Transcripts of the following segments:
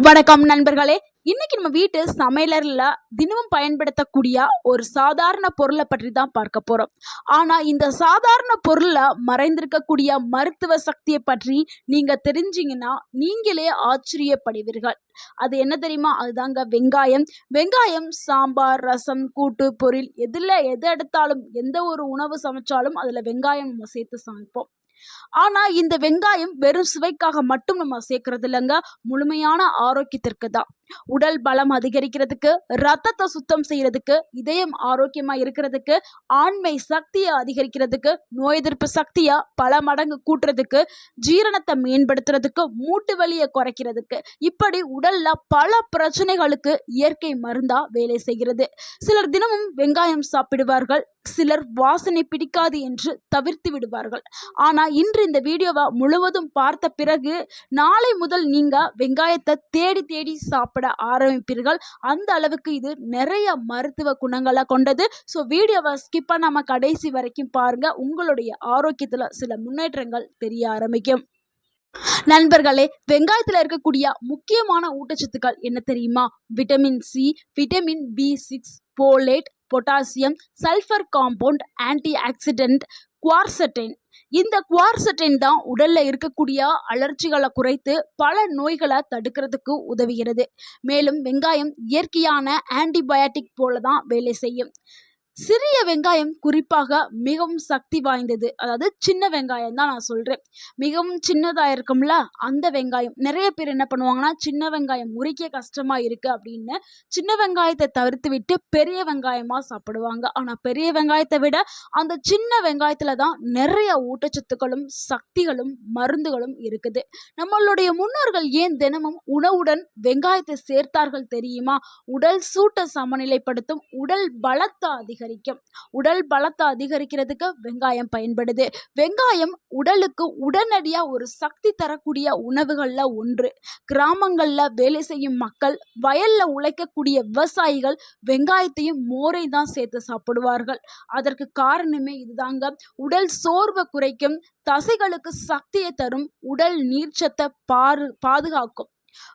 வணக்கம் நண்பர்களே. இன்னைக்கு நம்ம வீட்டு சமையலறையில தினமும் பயன்படுத்தக்கூடிய ஒரு சாதாரண பொருளை பற்றி தான் பார்க்க போறோம். ஆனா இந்த சாதாரண பொருள்ல மறைந்திருக்கக்கூடிய மருத்துவ சக்தியை பற்றி நீங்க தெரிஞ்சீங்கன்னா நீங்களே ஆச்சரியப்படுவீர்கள். அது என்ன தெரியுமா? அதுதாங்க வெங்காயம். வெங்காயம் சாம்பார், ரசம், கூட்டு, பொரியல் எது எடுத்தாலும் எந்த ஒரு உணவு சமைச்சாலும் அதுல வெங்காயம் நம்ம சேர்த்து சமைப்போம். ஆனா இந்த வெங்காயம் வெறும் சுவைக்காக மட்டும் நம்ம சேர்க்கறது இல்லைங்க. முழுமையான ஆரோக்கியத்திற்கு தான். உடல் பலம் அதிகரிக்கிறதுக்கு, ரத்தத்தை சுத்தம் செய்யறதுக்கு, இதயம் ஆரோக்கியமா இருக்கிறதுக்கு, ஆண்மை சக்தியை அதிகரிக்கிறதுக்கு, நோய் எதிர்ப்பு சக்தியா பல மடங்கு கூட்டுறதுக்கு, ஜீரணத்தை மேம்படுத்துறதுக்கு, மூட்டு வலியை குறைக்கிறதுக்கு, இப்படி உடல்ல பல பிரச்சனைகளுக்கு இயற்கை மருந்தா வேலை செய்கிறது. சிலர் தினமும் வெங்காயம் சாப்பிடுவார்கள், சிலர் வாசனை பிடிக்காது என்று தவிர்த்து விடுவார்கள். ஆனா இன்று இந்த வீடியோவை முழுவதும் பார்த்த பிறகு நாளை முதல் நீங்க வெங்காயத்தை தேடி தேடி சாப்பிட ஆரம்பிப்பீர்கள். அந்த அளவுக்கு இது நிறைய மருத்துவ குணங்களை கொண்டது. ஸோ வீடியோவை ஸ்கிப் பண்ணாம கடைசி வரைக்கும் பாருங்க. உங்களுடைய ஆரோக்கியத்துல சில முன்னேற்றங்கள் தெரிய ஆரம்பிக்கும். நண்பர்களே, வெங்காயத்துல இருக்கக்கூடிய முக்கியமான ஊட்டச்சத்துக்கள் என்ன தெரியுமா? Vitamin C, vitamin B6, folate, potassium, sulphur compound, antioxidant, quercetin. இந்த குவார்செட்டைன் தான் உடல்ல இருக்கக்கூடிய அலர்ஜிகளை குறைத்து பல நோய்களை தடுக்கிறதுக்கு உதவுகிறது. மேலும் வெங்காயம் இயற்கையான ஆன்டிபயாட்டிக் போல தான் வேலை செய்யும். சிறிய வெங்காயம் குறிப்பாக மிகவும் சக்தி வாய்ந்தது. அதாவது சின்ன வெங்காயம் தான் நான் சொல்றேன். மிகவும் சின்னதா இருக்கும்ல அந்த வெங்காயம். நிறைய பேர் என்ன பண்ணுவாங்கன்னா, சின்ன வெங்காயம் முறிக்க கஷ்டமா இருக்கு அப்படின்னு சின்ன வெங்காயத்தை தவிர்த்து விட்டு பெரிய வெங்காயமா சாப்பிடுவாங்க. ஆனா பெரிய வெங்காயத்தை விட அந்த சின்ன வெங்காயத்துல தான் நிறைய ஊட்டச்சத்துக்களும் சக்திகளும் மருந்துகளும் இருக்குது. நம்மளுடைய முன்னோர்கள் ஏன் தினமும் உணவுடன் வெங்காயத்தை சேர்த்தார்கள் தெரியுமா? உடல் சூட்டை சமநிலைப்படுத்தும், உடல் பலத்தை அதிகரிக்கும். உடல் பலத்தை அதிகரிக்கிறதுக்கு வெங்காயம் பயன்படுது. வெங்காயம் உடலுக்கு உடனடியா ஒரு சக்தி தரக்கூடிய உணவுகள்ல ஒன்று. கிராமங்கள்ல வேலை செய்யும் மக்கள், வயல்ல உழைக்கக்கூடிய விவசாயிகள் வெங்காயத்தையும் மோரை தான் சேர்த்து சாப்பிடுவார்கள். அதற்கு காரணமே இதுதாங்க. உடல் சோர்வை குறைக்கும், தசைகளுக்கு சக்தியை தரும், உடல் நீர்ச்சத்தை பாதுகாக்கும்.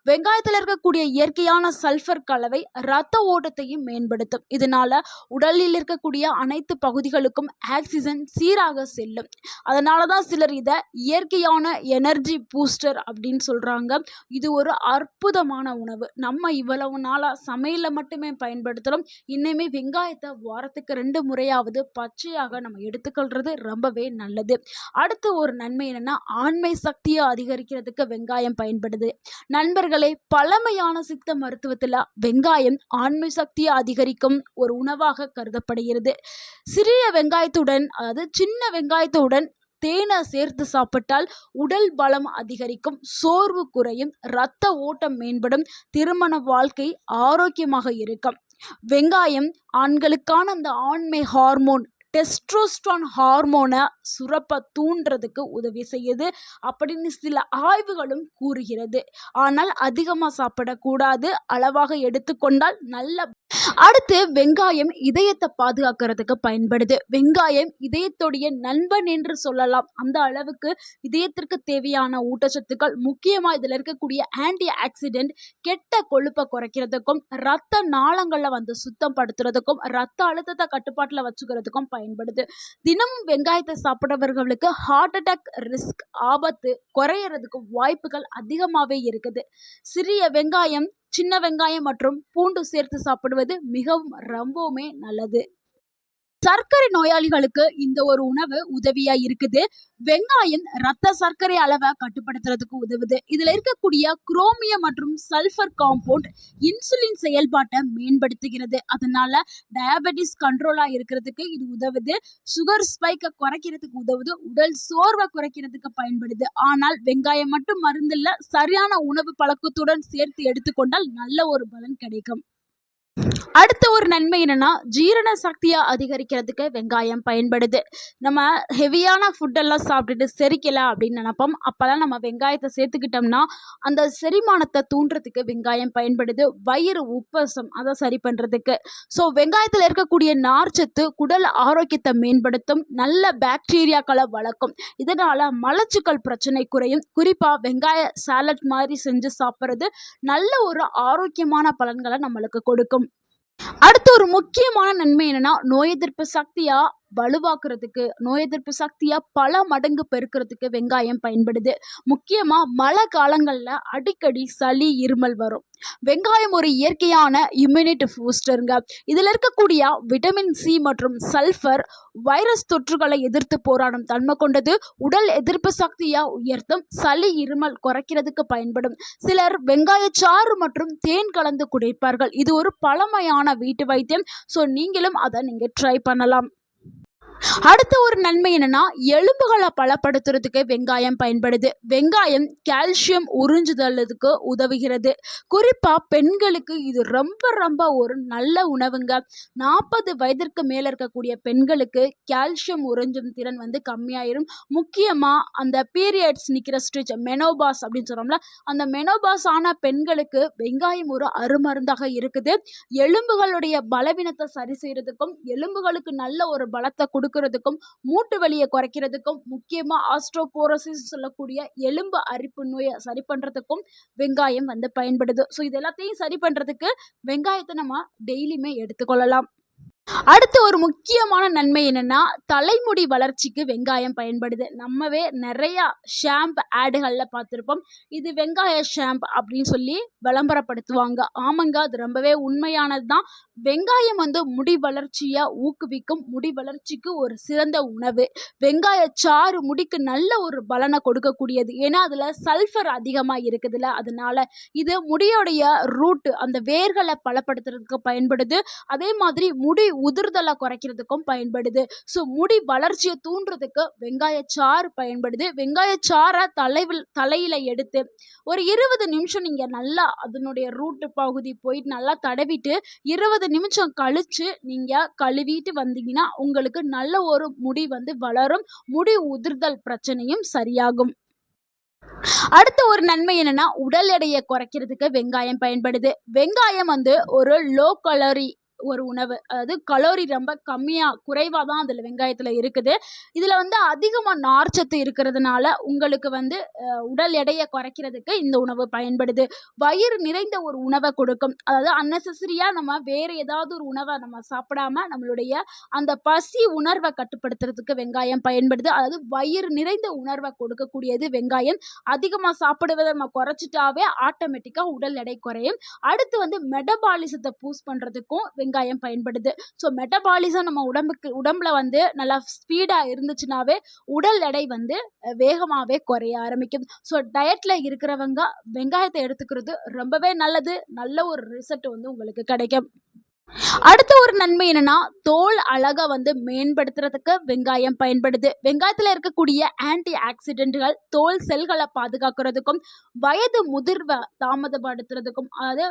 வெங்காயத்தில் இருக்கக்கூடிய இயற்கையான சல்ஃபர் கலவை இரத்த ஓட்டத்தையும் மேம்படுத்தும். இதனால உடலில் இருக்கக்கூடிய அனைத்து பகுதிகளுக்கும் ஆக்சிஜன் சீராக செல்லும். அதனாலதான் சிலர் இதை இயற்கையான எனர்ஜி பூஸ்டர் அப்படின்னு சொல்றாங்க. இது ஒரு அற்புதமான உணவு. நம்ம இவ்வளவு நாளா சமையல மட்டுமே பயன்படுத்துறோம். இன்னுமே வெங்காயத்தை வாரத்துக்கு 2 முறையாவது பச்சையாக நம்ம எடுத்துக்கொள்றது ரொம்பவே நல்லது. அடுத்து ஒரு நன்மை என்னன்னா, ஆண்மை சக்தியை அதிகரிக்கிறதுக்கு வெங்காயம் பயன்படுது. நண்பர்களே, பழமையான சித்த மருத்துவத்துல வெங்காயம் ஆண்மை சக்தியை அதிகரிக்கும் ஒரு உணவாக கருதப்படுகிறது. சிறிய வெங்காயத்துடன், அதாவது சின்ன வெங்காயத்துடன் தேனை சேர்த்து சாப்பிட்டால் உடல் பலம் அதிகரிக்கும், சோர்வு குறையும், இரத்த ஓட்டம் மேம்படும், திருமண வாழ்க்கை ஆரோக்கியமாக இருக்கும். வெங்காயம் ஆண்களுக்கான அந்த ஆண்மை ஹார்மோன் டெஸ்ட்ரோஸ்டரான் ஹார்மோனை சுரப்ப தூண்டுறதுக்கு உதவி செய்யுது அப்படின்னு சில ஆய்வுகளும் கூறுகிறது. ஆனால் அதிகமாக சாப்பிடக்கூடாது, அளவாக எடுத்துக்கொண்டால் நல்ல. அடுத்து வெங்காயம் இதயத்தை பாதுகாக்கிறதுக்கு பயன்படுது. வெங்காயம் இதயத்துடைய நண்பன் என்று சொல்லலாம். அந்த அளவுக்கு இதயத்திற்கு தேவையான ஊட்டச்சத்துக்கள், முக்கியமா இதுல இருக்கக்கூடிய ஆன்டி ஆக்சிடென்ட், கெட்ட கொழுப்பை குறைக்கிறதுக்கும், ரத்த நாளங்களை வந்து சுத்தம் படுத்துறதுக்கும், ரத்த அழுத்தத்தை கட்டுப்பாட்டுல வச்சுக்கிறதுக்கும் பயன்படுது. தினமும் வெங்காயத்தை சாப்பிடுறவர்களுக்கு ஹார்ட் அட்டாக் ரிஸ்க் ஆபத்து குறையறதுக்கு வாய்ப்புகள் அதிகமாகவே இருக்குது. சிறிய வெங்காயம், சின்ன வெங்காயம் மற்றும் பூண்டு சேர்த்து சாப்பிடுவது மிகவும் ரொம்பவுமே நல்லது. சர்க்கரை நோயாளிகளுக்கு இந்த ஒரு உணவு உதவியா இருக்குது. வெங்காயம் ரத்த சர்க்கரை அளவை கட்டுப்படுத்துறதுக்கு உதவுது. இதுல இருக்கக்கூடிய குரோமியம் மற்றும் சல்ஃபர் காம்பவுண்ட் இன்சுலின் செயல்பாட்டை மேம்படுத்துகிறது. அதனால டயபெட்டிஸ் கண்ட்ரோலா இருக்கிறதுக்கு இது உதவுது. சுகர் ஸ்பைக்கை குறைக்கிறதுக்கு உதவுது. உடல் சோர்வை குறைக்கிறதுக்கு பயன்படுது. ஆனால் வெங்காயம் மட்டும் மருந்தில்ல, சரியான உணவு பழக்கத்துடன் சேர்த்து எடுத்துக்கொண்டால் நல்ல ஒரு பலன் கிடைக்கும். அடுத்த ஒரு நன்மை என்னன்னா, ஜீரண சக்திய அதிகரிக்கிறதுக்கு வெங்காயம் பயன்படுது. நம்ம ஹெவியான ஃபுட்டெல்லாம் சாப்பிட்டுட்டு செரிக்கல அப்படின்னு நெனைப்போம். அப்பலாம் நம்ம வெங்காயத்த சேர்த்துக்கிட்டோம்னா, அந்த செரிமானத்த தூண்டுறதுக்கு வெங்காயம் பயன்படுது. வயிறு உப்பசம் அத சரி பண்றதுக்கு. ஸோ வெங்காயத்துல இருக்கக்கூடிய நார்ச்சத்து குடல் ஆரோக்கியத்த மேம்படுத்தும். நல்ல பாக்டீரியாக்கள வளர்க்கும். இதனால மலச்சிக்கல் பிரச்சனை குறையும். குறிப்பா வெங்காய சாலட் மாரி செஞ்சு சாப்பிடுறது நல்ல ஒரு ஆரோக்கியமான பலன்கள நம்மளுக்கு கொடுக்கும். அடுத்து ஒரு முக்கியமான நன்மை என்னன்னா, நோய் எதிர்ப்பு சக்தியா வலுவாக்குறதுக்கு, நோய் எதிர்ப்பு சக்தியா பல மடங்கு பெருக்கிறதுக்கு வெங்காயம் பயன்படுது. முக்கியமா மழை காலங்கள்ல அடிக்கடி சளி, இருமல் வரும். வெங்காயம் ஒரு இயற்கையான இம்யூனிட்டி பூஸ்டருங்க. இதுல இருக்கக்கூடிய விட்டமின் சி மற்றும் சல்ஃபர் வைரஸ் தொற்றுகளை எதிர்த்து போராடும் தன்மை கொண்டது. உடல் எதிர்ப்பு சக்தியா உயர்த்தும். சளி, இருமல் குறைக்கிறதுக்கு பயன்படும். சிலர் வெங்காயச்சாறு மற்றும் தேன் கலந்து குடிப்பார்கள். இது ஒரு பழமையான வீட்டு வைத்தியம். ஸோ நீங்களும் அதை நீங்க ட்ரை பண்ணலாம். அடுத்த ஒரு நன்மை என்னன்னா, எலும்புகளை பலப்படுத்துறதுக்கு வெங்காயம் பயன்படுது. வெங்காயம் கால்சியம் உறிஞ்சுதலுக்கு உதவுகிறது. குறிப்பா பெண்களுக்கு இது ரொம்ப ரொம்ப ஒரு நல்ல உணவுங்க. 40 வயதிற்கு மேல இருக்கக்கூடிய பெண்களுக்கு கால்சியம் உறிஞ்சும் திறன் வந்து கம்மியாயிரும். முக்கியமா அந்த பீரியட்ஸ் நிக்கிற ஸ்டேஜ் மெனோபாஸ் அப்படின்னு சொல்றோம்ல, அந்த மெனோபாஸ் ஆன பெண்களுக்கு வெங்காயம் ஒரு அருமருந்தாக இருக்குது. எலும்புகளுடைய பலவீனத்தை சரி செய்யறதுக்கும், எலும்புகளுக்கு நல்ல ஒரு பலத்தை கொடுக்கறதுக்கும், மூட்டு வலியை குறைக்கிறதுக்கும், முக்கியமா ஆஸ்ட்ரோபோரோசிஸ் சொல்லக்கூடிய எலும்பு அரிப்பு நோயை சரி பண்றதுக்கும் வெங்காயம் வந்து பயன்படுது. ஸோ இது எல்லாத்தையும் சரி பண்றதுக்கு வெங்காயத்தை நம்ம டெய்லியுமே எடுத்துக்கொள்ளலாம். அடுத்து ஒரு முக்கியமான நன்மை என்னன்னா, தலைமுடி வளர்ச்சிக்கு வெங்காயம் பயன்படுது. நம்மவே நிறைய ஷாம்பு ஆடுகள்ல பார்த்துருப்போம். இது வெங்காய ஷாம்பு அப்படின்னு சொல்லி விளம்பரப்படுத்துவாங்க. ஆமாங்க, அது ரொம்பவே உண்மையானது தான். வெங்காயம் வந்து முடி வளர்ச்சியை ஊக்குவிக்கும். முடி வளர்ச்சிக்கு ஒரு சிறந்த உணவு. வெங்காய சாறு முடிக்கு நல்ல ஒரு பலனை கொடுக்கக்கூடியது. ஏன்னா அதுல சல்ஃபர் அதிகமா இருக்குதுல்ல, அதனால இது முடியோடைய ரூட் அந்த வேர்களை பலப்படுத்துறதுக்கு பயன்படுது. அதே மாதிரி முடி உதிர்தலை குறைக்கிறதுக்கும் பயன்படுது. ஸோ முடி வளர்ச்சியை தூண்டுறதுக்கு வெங்காயச்சாறு பயன்படுது. வெங்காயச்சாறை தலையில எடுத்து ஒரு 20 நிமிஷம் நீங்க நல்லா அதனுடைய ரூட்டு பகுதி போயிட்டு நல்லா தடவிட்டு 20 நிமிஷம் கழிச்சு நீங்க கழுவிட்டு வந்தீங்கன்னா உங்களுக்கு நல்ல ஒரு முடி வந்து வளரும். முடி உதிர்தல் பிரச்சனையும் சரியாகும். அடுத்த ஒரு நன்மை என்னன்னா, உடல் எடையை குறைக்கிறதுக்கு வெங்காயம் பயன்படுது. வெங்காயம் வந்து ஒரு லோ கலோரி ஒரு உணவு. அதாவது கலோரி ரொம்ப குறைவா தான் அதுல வெங்காயத்துல இருக்குது. இதுல வந்து அதிகமா நார்ச்சத்து இருக்கிறதுனால உங்களுக்கு வந்து உடல் எடையை குறைக்கிறதுக்கு இந்த உணவு பயன்படுது. வயிறு நிறைந்த ஒரு உணவை கொடுக்கும். அதாவது அன்னெசரியா நம்ம வேற ஏதாவது ஒரு உணவை நம்ம சாப்பிடாம நம்மளுடைய அந்த பசி உணர்வை கட்டுப்படுத்துறதுக்கு வெங்காயம் பயன்படுது. அதாவது வயிறு நிறைந்த உணர்வை கொடுக்கக்கூடியது வெங்காயம். அதிகமா சாப்பிடுவதை நம்ம குறைச்சிட்டாவே ஆட்டோமேட்டிக்கா உடல் எடை குறையும். அடுத்து வந்து மெட்டபாலிசத்தை பூஸ்ட் பண்றதுக்கும் வெங்காயம் பயன்படுது. ஸோ மெட்டபாலிசம் நம்ம உடம்புல வந்து நல்லா ஸ்பீடா இருந்துச்சுனாவே உடல் எடை வந்து வேகமாவே குறைய ஆரம்பிக்கும். ஸோ டயட்ல இருக்கிறவங்க வெங்காயத்தை எடுத்துக்கிறது ரொம்பவே நல்லது. நல்ல ஒரு ரிசல்ட் வந்து உங்களுக்கு கிடைக்கும். அடுத்த ஒரு நன்மை என்னன்னா, தோல் அழகை வந்து மேம்படுத்துறதுக்கு வெங்காயம் பயன்படுது. வெங்காயத்துல இருக்கக்கூடிய ஆன்டி ஆக்சிடென்ட்கள் தோல் செல்களை பாதுகாக்கிறதுக்கும், வயது முதிர்வை தாமதப்படுத்துறதுக்கும், அதாவது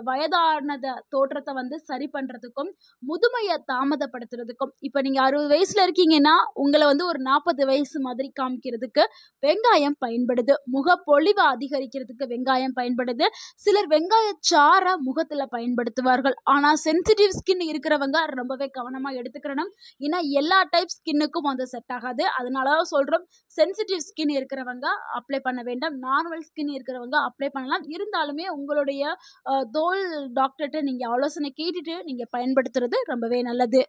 வயதானத தோற்றத்தை வந்து சரி பண்றதுக்கும், முதுமையை தாமதப்படுத்துறதுக்கும். இப்ப நீங்க 60 வயசுல இருக்கீங்கன்னா உங்களை வந்து ஒரு 40 வயசு மாதிரி காமிக்கிறதுக்கு வெங்காயம் பயன்படுது. முகப்பொலிவை அதிகரிக்கிறதுக்கு வெங்காயம் பயன்படுது. சிலர் வெங்காய சாறை முகத்துல பயன்படுத்துவார்கள். ஆனா சென்சிட்டிவ் ஸ்கின் இருக்கிறவங்க ரொம்பவே கவனமா எடுத்துக்கிறணும். ஏன்னா எல்லா டைப் ஸ்கின்னுக்கும் வந்து செட் ஆகாது. அதனால தான் சொல்றோம், சென்சிட்டிவ் ஸ்கின் இருக்கிறவங்க அப்ளை பண்ண வேண்டாம். நார்மல் ஸ்கின் இருக்கிறவங்க அப்ளை பண்ணலாம். இருந்தாலுமே உங்களுடைய தோல் டாக்டர்கிட்ட நீங்க ஆலோசனை கேட்டுட்டு நீங்க பயன்படுத்துறது ரொம்பவே நல்லது.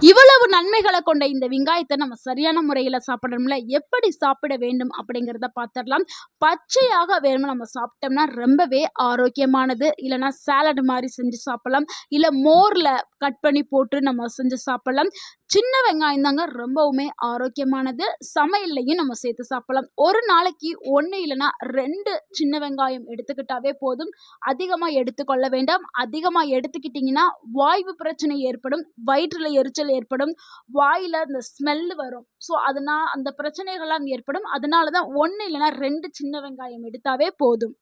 இவ்வளவு நன்மைகளை கொண்ட இந்த வெங்காயத்தை நம்ம சரியான முறையில் சாப்பிடணும்ல, எப்படி சாப்பிட வேண்டும் அப்படிங்கிறத பார்த்துடலாம். பச்சையாக வேணும் நம்ம சாப்பிட்டோம்னா ரொம்பவே ஆரோக்கியமானது. இல்லைனா சாலட் மாதிரி செஞ்சு சாப்பிடலாம். இல்லை மோரில் கட் பண்ணி போட்டு நம்ம செஞ்சு சாப்பிடலாம். சின்ன வெங்காயம் தாங்க ரொம்பவுமே ஆரோக்கியமானது. சமையல்லையும் நம்ம சேர்த்து சாப்பிடலாம். ஒரு நாளைக்கு 1 இல்லைனா 2 சின்ன வெங்காயம் எடுத்துக்கிட்டாவே போதும். அதிகமாக எடுத்துக்கொள்ள வேண்டாம். அதிகமாக எடுத்துக்கிட்டிங்கன்னா வாய்வு பிரச்சனை ஏற்படும், வயிற்றில் எரிச்சல் ஏற்படும், வாயில் இந்த ஸ்மெல் வரும். ஸோ அதனால் அந்த பிரச்சனைகள்லாம் ஏற்படும். அதனால தான் 1 இல்லைனா 2 சின்ன வெங்காயம் எடுத்தாவே போதும்.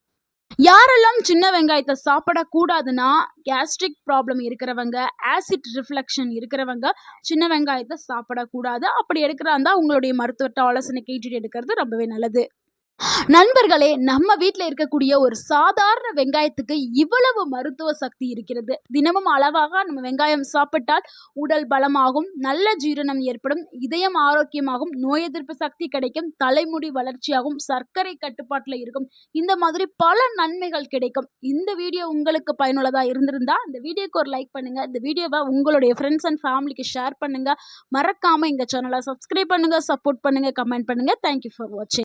யாரெல்லாம் சின்ன வெங்காயத்தை சாப்பிடக்கூடாதுன்னா, கேஸ்ட்ரிக் ப்ராப்ளம் இருக்கிறவங்க, ஆசிட் ரிஃப்ளெக்ஷன் இருக்கிறவங்க சின்ன வெங்காயத்தை சாப்பிடக்கூடாது. அப்படி எடுக்கிறதா இருந்தா உங்களுடைய மருத்துவர்ட்ட ஆலோசனை கேட்டுட்டு எடுக்கிறது ரொம்பவே நல்லது. நண்பர்களே, நம்ம வீட்ல இருக்கக்கூடிய ஒரு சாதாரண வெங்காயத்துக்கு இவ்வளவு மருத்துவ சக்தி இருக்கிறது. தினமும் அளவாக நம்ம வெங்காயம் சாப்பிட்டால் உடல் பலமாகும், நல்ல ஜீரணம் ஏற்படும், இதயம் ஆரோக்கியமாகும், நோய் எதிர்ப்பு சக்தி கிடைக்கும், தலைமுடி வளர்ச்சியாகும், சர்க்கரை கட்டுப்பாட்டுல இருக்கும். இந்த மாதிரி பல நன்மைகள் கிடைக்கும். இந்த வீடியோ உங்களுக்கு பயனுள்ளதா இருந்திருந்தா இந்த வீடியோக்கு ஒரு லைக் பண்ணுங்க. இந்த வீடியோவை உங்களுடைய ஃப்ரெண்ட்ஸ் அண்ட் ஃபேமிலிக்கு ஷேர் பண்ணுங்க. மறக்காம எங்க சேனலை சப்ஸ்கிரைப் பண்ணுங்க, சப்போர்ட் பண்ணுங்க, கமெண்ட் பண்ணுங்க. தேங்க்யூ ஃபார் வாட்சிங்.